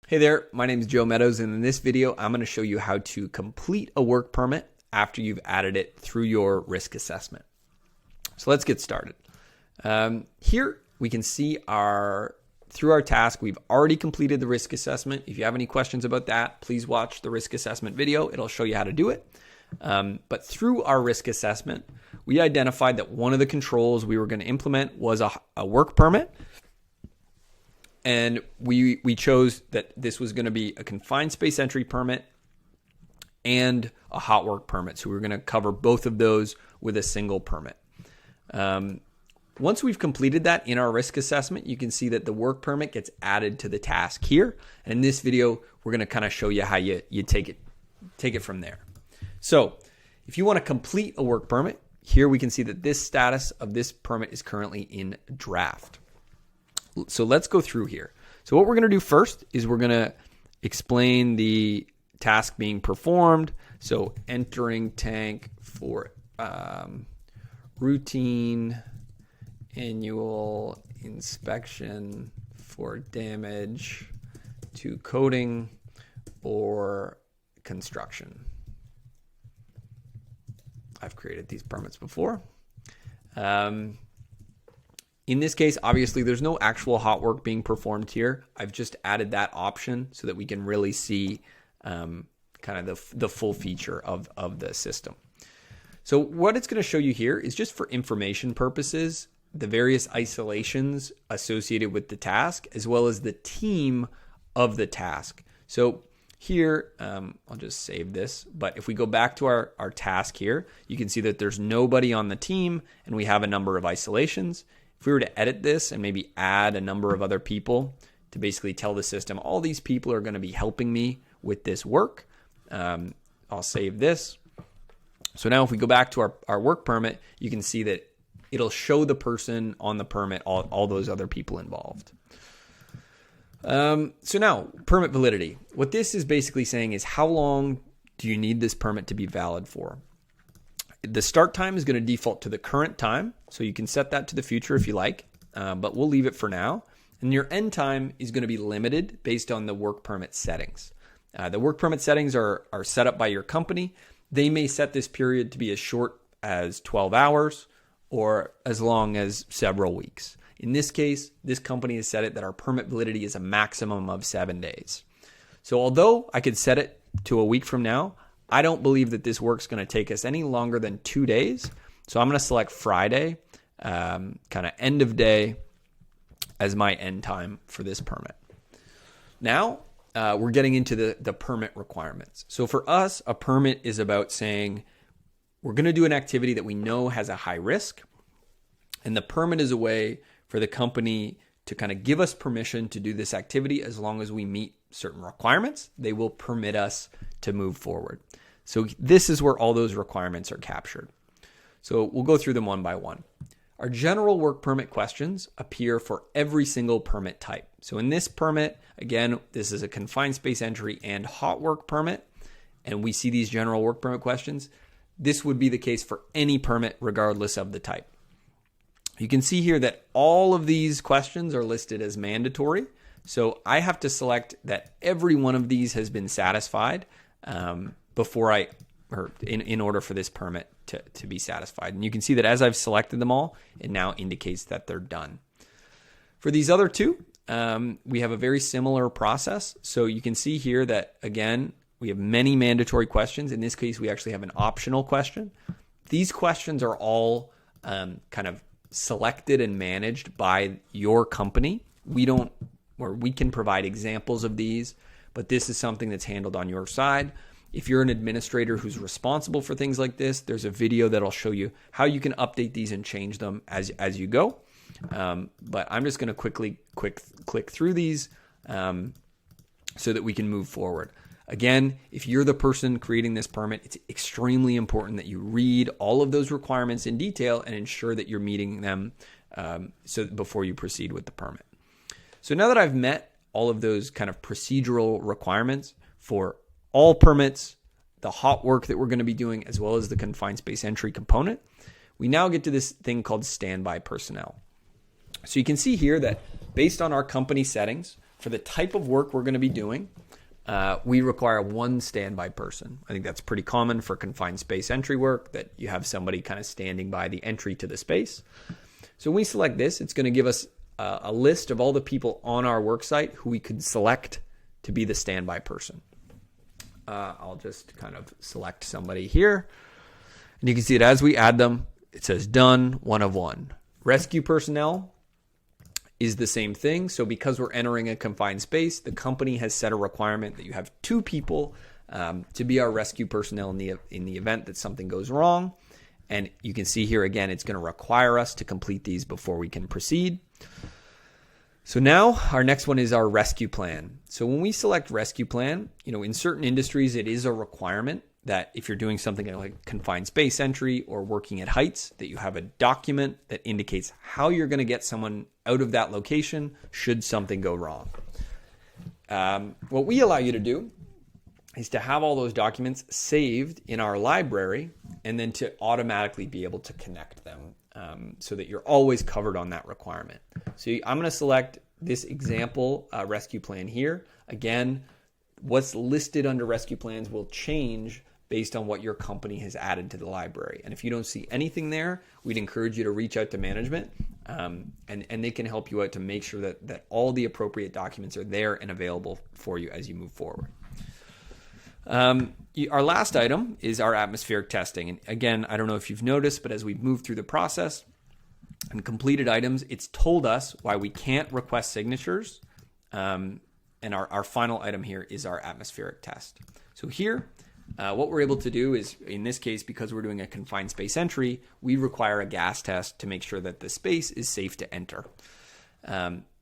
Hey there, my name is Joe Meadows, and in this video, I'm going to show you how to complete a work permit after you've added it through your risk assessment. So let's get started. Here we can see through our task, we've already completed the risk assessment. If you have any questions about that, please watch the risk assessment video. It'll show you how to do it. But through our risk assessment, we identified that one of the controls we were going to implement was a work permit. And we chose that this was going to be a confined space entry permit and a hot work permit. So we're going to cover both of those with a single permit. Once we've completed that in our risk assessment, you can see that the work permit gets added to the task here. And in this video, we're going to kind of show you how you take it from there. So if you want to complete a work permit, here we can see that this status of this permit is currently in draft. So let's go through here. So what we're going to do first is we're going to explain the task being performed. So entering tank for routine annual inspection for damage to coating or construction. I've created these permits before. In this case, obviously, there's no actual hot work being performed here. I've just added that option so that we can really see kind of the full feature of the system. So what it's going to show you here is just for information purposes, the various isolations associated with the task, as well as the team of the task. So here, I'll just save this. But if we go back to our task here, you can see that there's nobody on the team, and we have a number of isolations. If we were to edit this and maybe add a number of other people to basically tell the system, all these people are going to be helping me with this work, I'll save this. So now if we go back to our work permit, you can see that it'll show the person on the permit, all those other people involved. So now, permit validity. What this is basically saying is how long do you need this permit to be valid for? The start time is going to default to the current time, so you can set that to the future if you like, but we'll leave it for now. And your end time is going to be limited based on the work permit settings. The work permit settings are set up by your company. They may set this period to be as short as 12 hours or as long as several weeks. In this case, this company has set it that our permit validity is a maximum of 7 days. So although I could set it to a week from now, I don't believe that this work's going to take us any longer than 2 days. So I'm going to select Friday, kind of end of day, as my end time for this permit. Now, we're getting into the permit requirements. So for us, a permit is about saying we're going to do an activity that we know has a high risk. And the permit is a way for the company to kind of give us permission to do this activity as long as we meet certain requirements. They will permit us to move forward. So this is where all those requirements are captured. So we'll go through them one by one. Our general work permit questions appear for every single permit type. So in this permit, again, this is a confined space entry and hot work permit, and we see these general work permit questions. This would be the case for any permit regardless of the type. You can see here that all of these questions are listed as mandatory. So I have to select that every one of these has been satisfied in order for this permit to be satisfied. And you can see that as I've selected them all, it now indicates that they're done. For these other two, we have a very similar process. So you can see here that, again, we have many mandatory questions. In this case, we actually have an optional question. These questions are all kind of selected and managed by your company. We can provide examples of these, but this is something that's handled on your side. If you're an administrator who's responsible for things like this, there's a video that'll show you how you can update these and change them as you go. But I'm just going to quickly click through these so that we can move forward. Again, if you're the person creating this permit, it's extremely important that you read all of those requirements in detail and ensure that you're meeting them before you proceed with the permit. So now that I've met all of those kind of procedural requirements for all permits, the hot work that we're going to be doing, as well as the confined space entry component, we now get to this thing called standby personnel. So you can see here that based on our company settings, for the type of work we're going to be doing, we require one standby person. I think that's pretty common for confined space entry work, that you have somebody kind of standing by the entry to the space. So when we select this, it's going to give us a list of all the people on our work site who we could select to be the standby person. I'll just kind of select somebody here. And you can see that as we add them, it says done, 1 of 1. Rescue personnel is the same thing. So because we're entering a confined space, the company has set a requirement that you have 2 people to be our rescue personnel in the event that something goes wrong. And you can see here again, it's going to require us to complete these before we can proceed. So now our next one is our rescue plan. So when we select rescue plan, in certain industries, it is a requirement that if you're doing something like confined space entry or working at heights, that you have a document that indicates how you're going to get someone out of that location should something go wrong. What we allow you to do is to have all those documents saved in our library and then to automatically be able to connect them so that you're always covered on that requirement. So I'm going to select this example rescue plan here. Again, what's listed under rescue plans will change based on what your company has added to the library. And if you don't see anything there, we'd encourage you to reach out to management and they can help you out to make sure that all the appropriate documents are there and available for you as you move forward. Our last item is our atmospheric testing. And again, I don't know if you've noticed, but as we've moved through the process and completed items, it's told us why we can't request signatures. And our final item here is our atmospheric test. So here, what we're able to do is, in this case, because we're doing a confined space entry, we require a gas test to make sure that the space is safe to enter.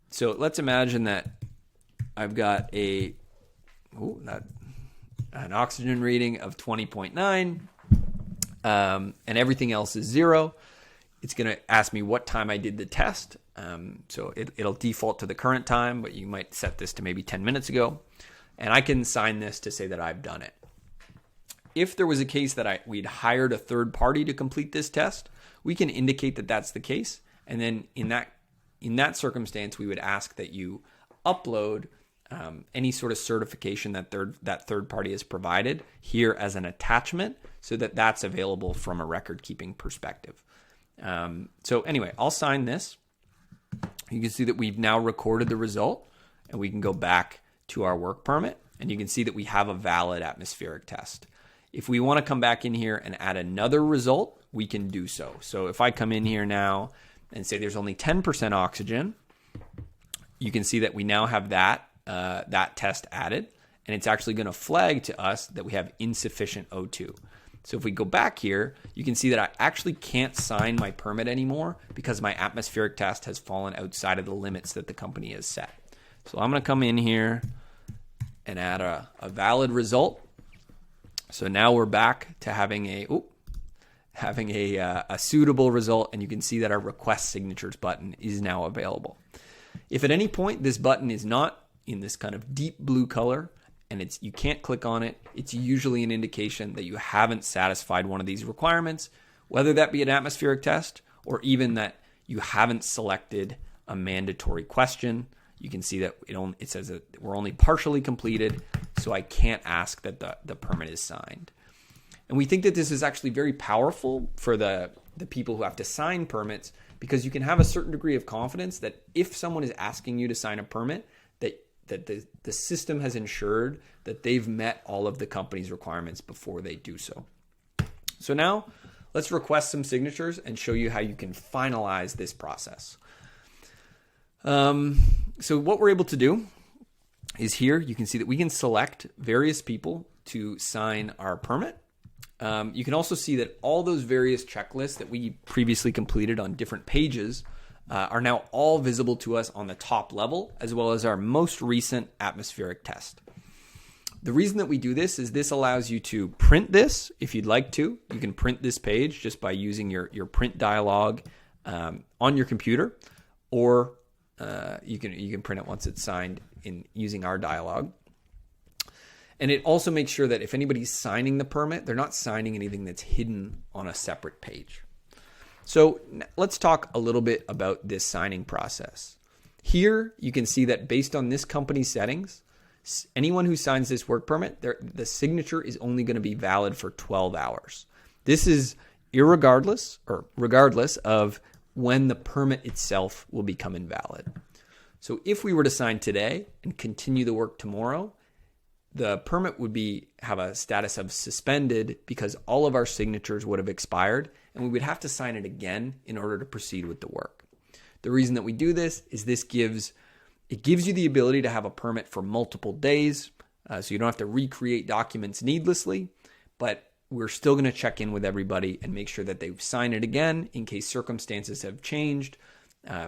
So let's imagine that I've got an oxygen reading of 20.9, and everything else is 0. It's going to ask me what time I did the test. So it'll default to the current time, but you might set this to maybe 10 minutes ago. And I can sign this to say that I've done it. If there was a case that we'd hired a third party to complete this test, we can indicate that that's the case. And then in that circumstance, we would ask that you upload any sort of certification that third party has provided here as an attachment so that that's available from a record keeping perspective. So anyway, I'll sign this. You can see that we've now recorded the result and we can go back to our work permit and you can see that we have a valid atmospheric test. If we want to come back in here and add another result, we can do so. So if I come in here now and say there's only 10% oxygen, you can see that we now have that test added, and it's actually going to flag to us that we have insufficient O2. So if we go back here, you can see that I actually can't sign my permit anymore because my atmospheric test has fallen outside of the limits that the company has set. So I'm going to come in here and add a valid result. So now we're back to having a suitable result, and you can see that our request signatures button is now available. If at any point this button is not in this kind of deep blue color and you can't click on it, it's usually an indication that you haven't satisfied one of these requirements, whether that be an atmospheric test or even that you haven't selected a mandatory question. You can see that it says that we're only partially completed, so I can't ask that the permit is signed. And we think that this is actually very powerful for the people who have to sign permits, because you can have a certain degree of confidence that if someone is asking you to sign a permit, that the system has ensured that they've met all of the company's requirements before they do so. So now let's request some signatures and show you how you can finalize this process. So what we're able to do is here, you can see that we can select various people to sign our permit. You can also see that all those various checklists that we previously completed on different pages are now all visible to us on the top level, as well as our most recent atmospheric test. The reason that we do this is this allows you to print this if you'd like to. You can print this page just by using your print dialog on your computer, or you can print it once it's signed in using our dialog. And it also makes sure that if anybody's signing the permit, they're not signing anything that's hidden on a separate page. So let's talk a little bit about this signing process. Here, you can see that based on this company's settings, anyone who signs this work permit, the signature is only going to be valid for 12 hours. This is regardless of when the permit itself will become invalid. So if we were to sign today and continue the work tomorrow, the permit would have a status of suspended because all of our signatures would have expired and we would have to sign it again in order to proceed with the work. The reason that we do this is it gives you the ability to have a permit for multiple days, so you don't have to recreate documents needlessly, but we're still going to check in with everybody and make sure that they've signed it again in case circumstances have changed.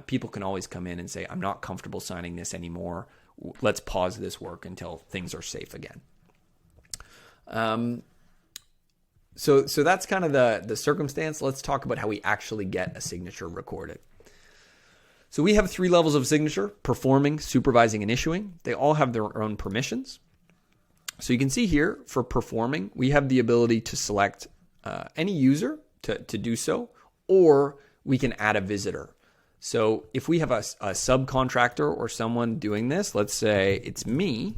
People can always come in and say, I'm not comfortable signing this anymore. Let's pause this work until things are safe again. So that's kind of the circumstance. Let's talk about how we actually get a signature recorded. So we have 3 levels of signature: performing, supervising, and issuing. They all have their own permissions. So you can see here for performing, we have the ability to select any user to do so, or we can add a visitor. So if we have a subcontractor or someone doing this, let's say it's me,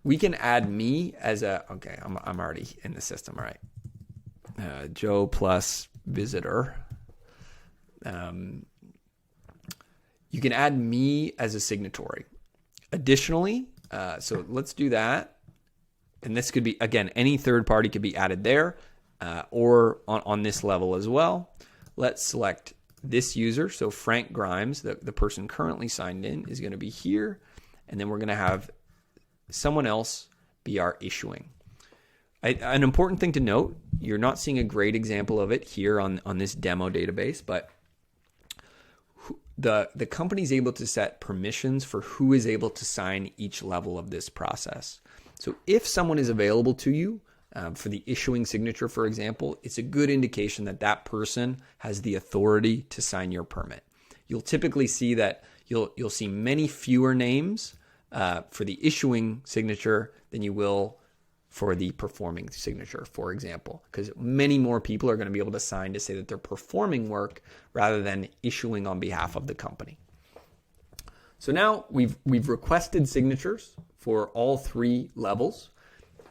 we can add me as I'm already in the system, all right. Joe plus visitor. You can add me as a signatory. Additionally, so let's do that. And this could be, again, any third party could be added there or on this level as well. Let's select this user. So Frank Grimes, the person currently signed in, is going to be here. And then we're going to have someone else be our issuing. An important thing to note, you're not seeing a great example of it here on this demo database, but the company is able to set permissions for who is able to sign each level of this process. So if someone is available to you for the issuing signature, for example, it's a good indication that that person has the authority to sign your permit. You'll typically see that you'll see many fewer names for the issuing signature than you will for the performing signature, for example, because many more people are going to be able to sign to say that they're performing work rather than issuing on behalf of the company. So now we've requested signatures for all 3 levels.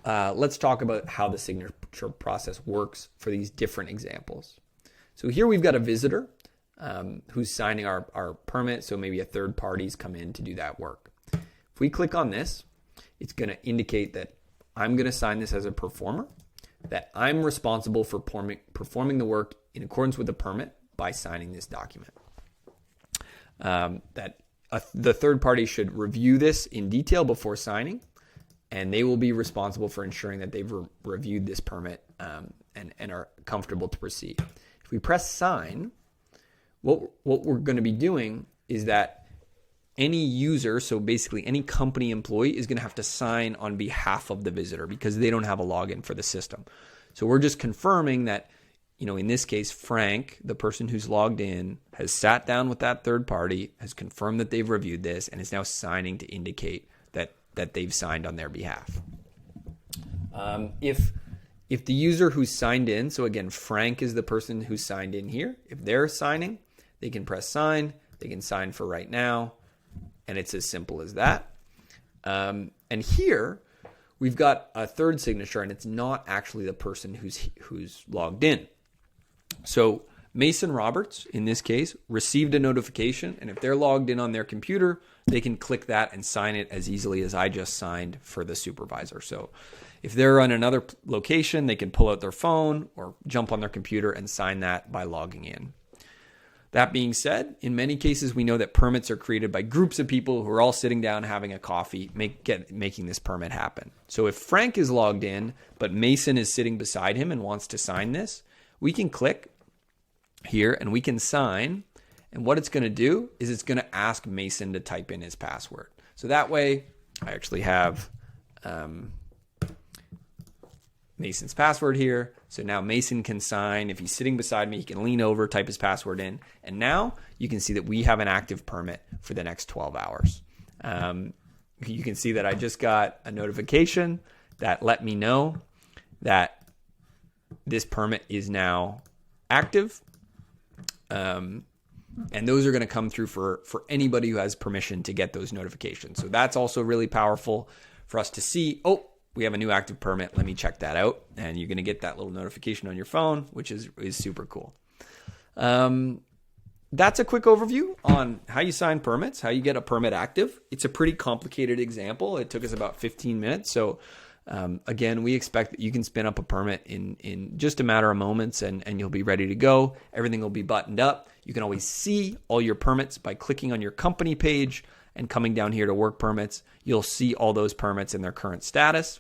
Let's talk about how the signature process works for these different examples. So here we've got a visitor who's signing our permit, so maybe a third party's come in to do that work. If we click on this, it's going to indicate that I'm going to sign this as a performer, that I'm responsible for performing the work in accordance with the permit by signing this document. The third party should review this in detail before signing, and they will be responsible for ensuring that they've reviewed this permit and are comfortable to proceed. If we press sign, what we're going to be doing is that any user, so basically any company employee, is going to have to sign on behalf of the visitor because they don't have a login for the system. So we're just confirming that, in this case, Frank, the person who's logged in, has sat down with that third party, has confirmed that they've reviewed this, and is now signing to indicate that they've signed on their behalf. If the user who's signed in, so again, Frank is the person who's signed in here, if they're signing, they can press sign, they can sign for right now, and it's as simple as that. And here we've got a third signature, and it's not actually the person who's logged in. So Mason Roberts, in this case, received a notification, and if they're logged in on their computer, they can click that and sign it as easily as I just signed for the supervisor. So if they're on another location, they can pull out their phone or jump on their computer and sign that by logging in. That being said, in many cases, we know that permits are created by groups of people who are all sitting down having a coffee, making this permit happen. So if Frank is logged in, but Mason is sitting beside him and wants to sign this, we can click here and we can sign. And what it's going to do is it's going to ask Mason to type in his password. So that way, I actually have Mason's password here. So now Mason can sign. If he's sitting beside me, he can lean over, type his password in. And now you can see that we have an active permit for the next 12 hours. You can see that I just got a notification that let me know that this permit is now active. And those are going to come through for anybody who has permission to get those notifications. So that's also really powerful for us to see, oh, we have a new active permit. Let me check that out. And you're going to get that little notification on your phone, which is super cool. That's a quick overview on how you sign permits, how you get a permit active. It's a pretty complicated example. It took us about 15 minutes. So again, we expect that you can spin up a permit in just a matter of moments and you'll be ready to go. Everything will be buttoned up. You can always see all your permits by clicking on your company page and coming down here to work permits. You'll see all those permits in their current status.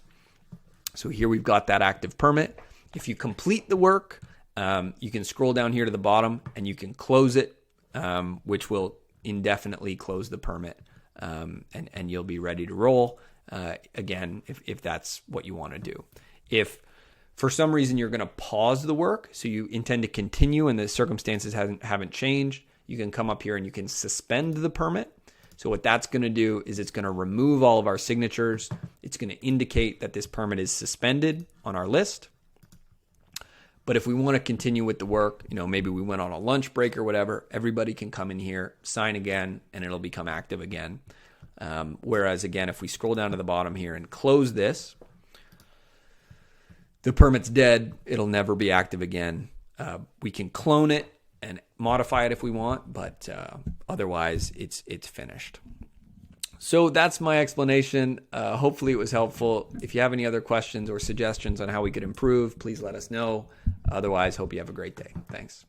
So here we've got that active permit. If you complete the work, you can scroll down here to the bottom and you can close it, which will indefinitely close the permit, and you'll be ready to roll. Again, if that's what you want to do. If for some reason you're going to pause the work, so you intend to continue and the circumstances haven't changed, you can come up here and you can suspend the permit. So what that's going to do is it's going to remove all of our signatures. It's going to indicate that this permit is suspended on our list. But if we want to continue with the work, maybe we went on a lunch break or whatever, everybody can come in here, sign again, and it'll become active again. Whereas again, if we scroll down to the bottom here and close this, the permit's dead. It'll never be active again. We can clone it and modify it if we want, but otherwise it's finished. So that's my explanation. Hopefully it was helpful. If you have any other questions or suggestions on how we could improve, please let us know. Otherwise, hope you have a great day. Thanks.